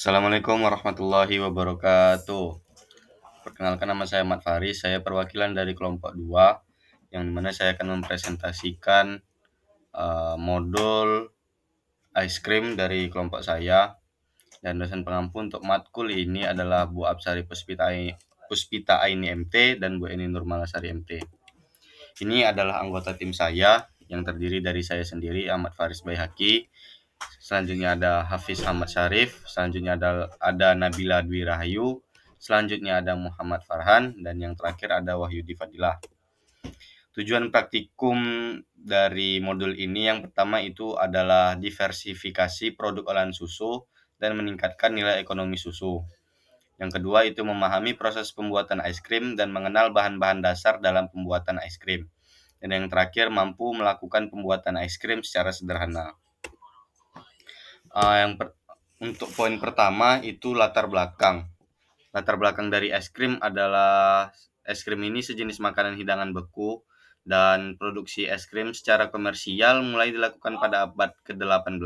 Assalamualaikum warahmatullahi wabarakatuh. Perkenalkan, nama saya Ahmad Faris, saya perwakilan dari kelompok 2, yang dimana saya akan mempresentasikan modul ice cream dari kelompok saya. Dan dosen pengampu untuk matkul ini adalah Bu Absari Puspita Aini MT dan Bu Eni Nurmalasari MT. Ini adalah anggota tim saya yang terdiri dari saya sendiri, Ahmad Faris Baihaqi. Selanjutnya ada Hafiz Ahmad Syarif, selanjutnya ada Nabila Dwi Rahayu, selanjutnya ada Muhammad Farhan, dan yang terakhir ada Wahyudi Fadilah. Tujuan praktikum dari modul ini yang pertama itu adalah diversifikasi produk olahan susu dan meningkatkan nilai ekonomi susu. Yang kedua itu memahami proses pembuatan es krim dan mengenal bahan-bahan dasar dalam pembuatan es krim. Dan yang terakhir mampu melakukan pembuatan es krim secara sederhana. Untuk poin pertama itu latar belakang. Latar belakang dari es krim adalah es krim ini sejenis makanan hidangan beku dan produksi es krim secara komersial mulai dilakukan pada abad ke-18,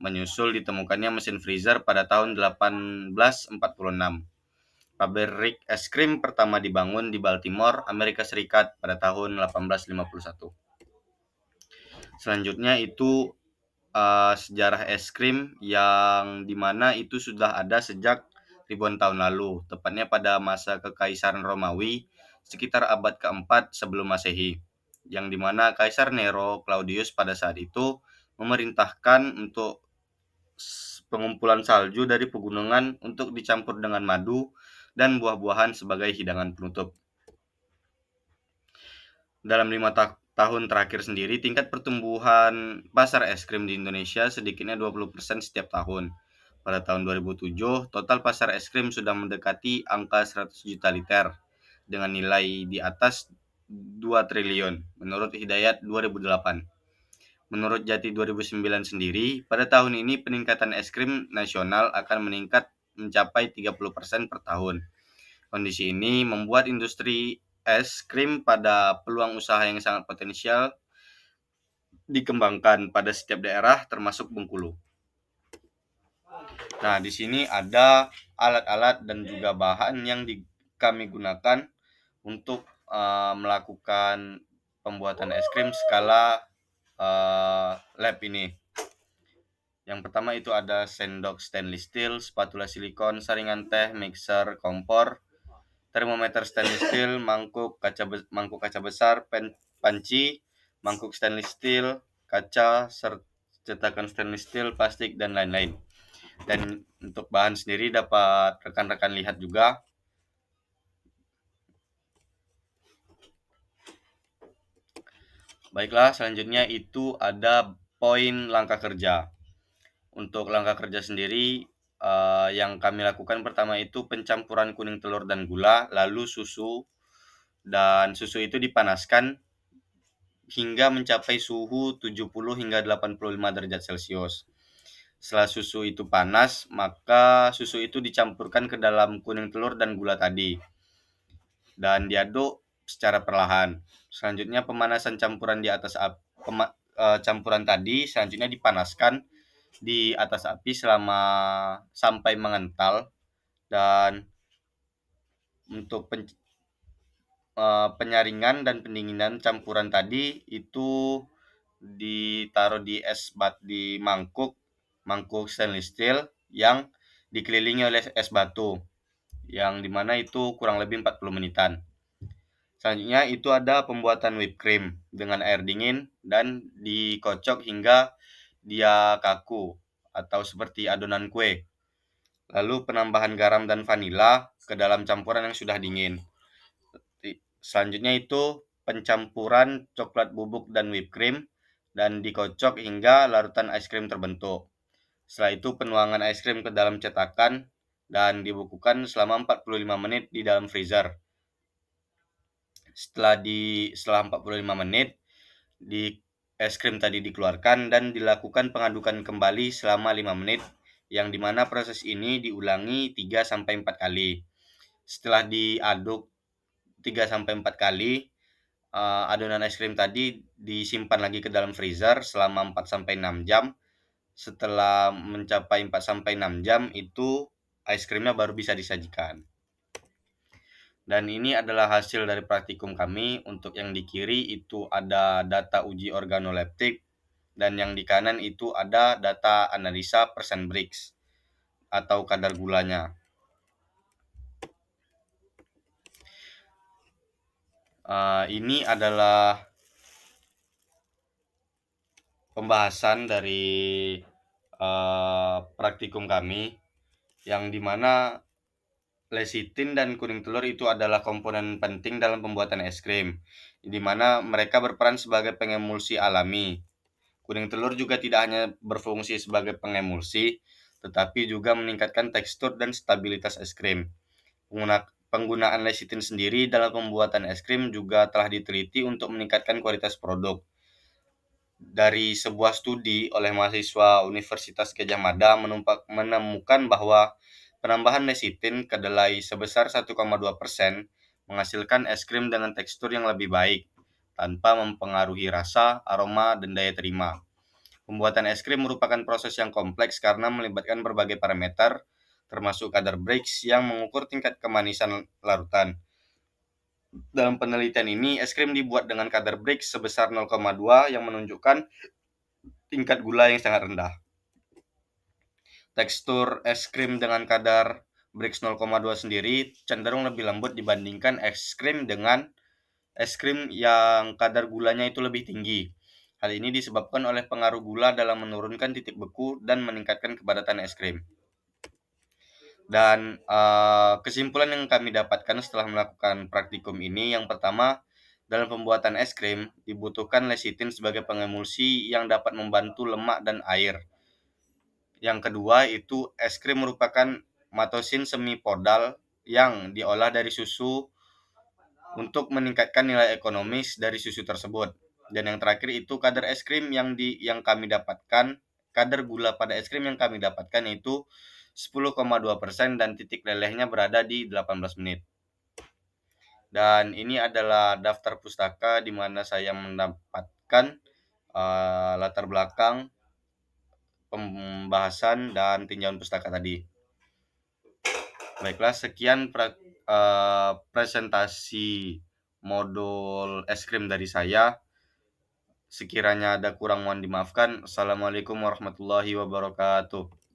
menyusul ditemukannya mesin freezer pada tahun 1846. Pabrik es krim pertama dibangun di Baltimore, Amerika Serikat pada tahun 1851. Selanjutnya itu sejarah es krim yang dimana itu sudah ada sejak ribuan tahun lalu, tepatnya pada masa Kekaisaran Romawi sekitar abad keempat sebelum Masehi, yang dimana Kaisar Nero Claudius pada saat itu memerintahkan untuk pengumpulan salju dari pegunungan untuk dicampur dengan madu dan buah-buahan sebagai hidangan penutup. Dalam 5 tahun terakhir sendiri, tingkat pertumbuhan pasar es krim di Indonesia sedikitnya 20% setiap tahun. Pada tahun 2007, total pasar es krim sudah mendekati angka 100 juta liter dengan nilai di atas 2 triliun menurut Hidayat 2008. Menurut Jati 2009 sendiri, pada tahun ini peningkatan es krim nasional akan meningkat mencapai 30% per tahun. Kondisi ini membuat industri es krim pada peluang usaha yang sangat potensial dikembangkan pada setiap daerah termasuk Bengkulu. Nah, di sini ada alat-alat dan juga bahan yang kami gunakan untuk melakukan pembuatan es krim skala lab ini. Yang pertama itu ada sendok stainless steel, spatula silikon, saringan teh, mixer, kompor, termometer stainless steel, mangkuk kaca besar, panci, mangkuk stainless steel, kaca, cetakan stainless steel, plastik, dan lain-lain. Dan untuk bahan sendiri dapat rekan-rekan lihat juga. Baiklah, selanjutnya itu ada poin langkah kerja. Untuk langkah kerja sendiri, yang kami lakukan pertama itu pencampuran kuning telur dan gula, lalu susu, dan susu itu dipanaskan hingga mencapai suhu 70 hingga 85 derajat Celcius. Setelah susu itu panas, maka susu itu dicampurkan ke dalam kuning telur dan gula tadi dan diaduk secara perlahan. Selanjutnya pemanasan campuran di atas campuran tadi selanjutnya dipanaskan di atas api sampai mengental, dan untuk penyaringan dan pendinginan campuran tadi itu ditaruh di mangkuk stainless steel yang dikelilingi oleh es batu, yang dimana itu kurang lebih 40 menitan. Selanjutnya itu ada pembuatan whipped cream dengan air dingin dan dikocok hingga dia kaku atau seperti adonan kue. Lalu penambahan garam dan vanila ke dalam campuran yang sudah dingin. Selanjutnya itu pencampuran coklat bubuk dan whipped cream dan dikocok hingga larutan es krim terbentuk. Setelah itu penuangan es krim ke dalam cetakan dan dibekukan selama 45 menit di dalam freezer. Setelah 45 menit, es krim tadi dikeluarkan dan dilakukan pengadukan kembali selama 5 menit, yang dimana proses ini diulangi 3-4 kali. Setelah diaduk 3-4 kali, adonan es krim tadi disimpan lagi ke dalam freezer selama 4-6 jam setelah mencapai 4 sampai 6 jam itu es krimnya baru bisa disajikan. Dan ini adalah hasil dari praktikum kami. Untuk yang di kiri itu ada data uji organoleptik dan yang di kanan itu ada data analisa persen Brix atau kadar gulanya. Ini adalah pembahasan dari praktikum kami, yang dimana lecitin dan kuning telur itu adalah komponen penting dalam pembuatan es krim, di mana mereka berperan sebagai pengemulsi alami. Kuning telur juga tidak hanya berfungsi sebagai pengemulsi, tetapi juga meningkatkan tekstur dan stabilitas es krim. Penggunaan lecitin sendiri dalam pembuatan es krim juga telah diteliti untuk meningkatkan kualitas produk. Dari sebuah studi oleh mahasiswa Universitas Gadjah Mada menemukan bahwa penambahan lecitin ke kedelai sebesar 1,2% menghasilkan es krim dengan tekstur yang lebih baik tanpa mempengaruhi rasa, aroma, dan daya terima. Pembuatan es krim merupakan proses yang kompleks karena melibatkan berbagai parameter, termasuk kadar Brix yang mengukur tingkat kemanisan larutan. Dalam penelitian ini, es krim dibuat dengan kadar Brix sebesar 0,2 yang menunjukkan tingkat gula yang sangat rendah. Tekstur es krim dengan kadar Brix 0,2 sendiri cenderung lebih lembut dibandingkan es krim yang kadar gulanya itu lebih tinggi. Hal ini disebabkan oleh pengaruh gula dalam menurunkan titik beku dan meningkatkan kepadatan es krim. Dan kesimpulan yang kami dapatkan setelah melakukan praktikum ini, yang pertama, dalam pembuatan es krim dibutuhkan lecitin sebagai pengemulsi yang dapat membantu lemak dan air. Yang kedua itu es krim merupakan matosin semipodal yang diolah dari susu untuk meningkatkan nilai ekonomis dari susu tersebut. Dan yang terakhir itu kadar es krim yang kami dapatkan, kadar gula pada es krim yang kami dapatkan itu 10,2% dan titik lelehnya berada di 18 menit. Dan ini adalah daftar pustaka di mana saya mendapatkan latar belakang pembahasan dan tinjauan pustaka tadi. Baiklah, sekian presentasi modul es krim dari saya. Sekiranya ada kurang mohon dimaafkan. Assalamualaikum warahmatullahi wabarakatuh.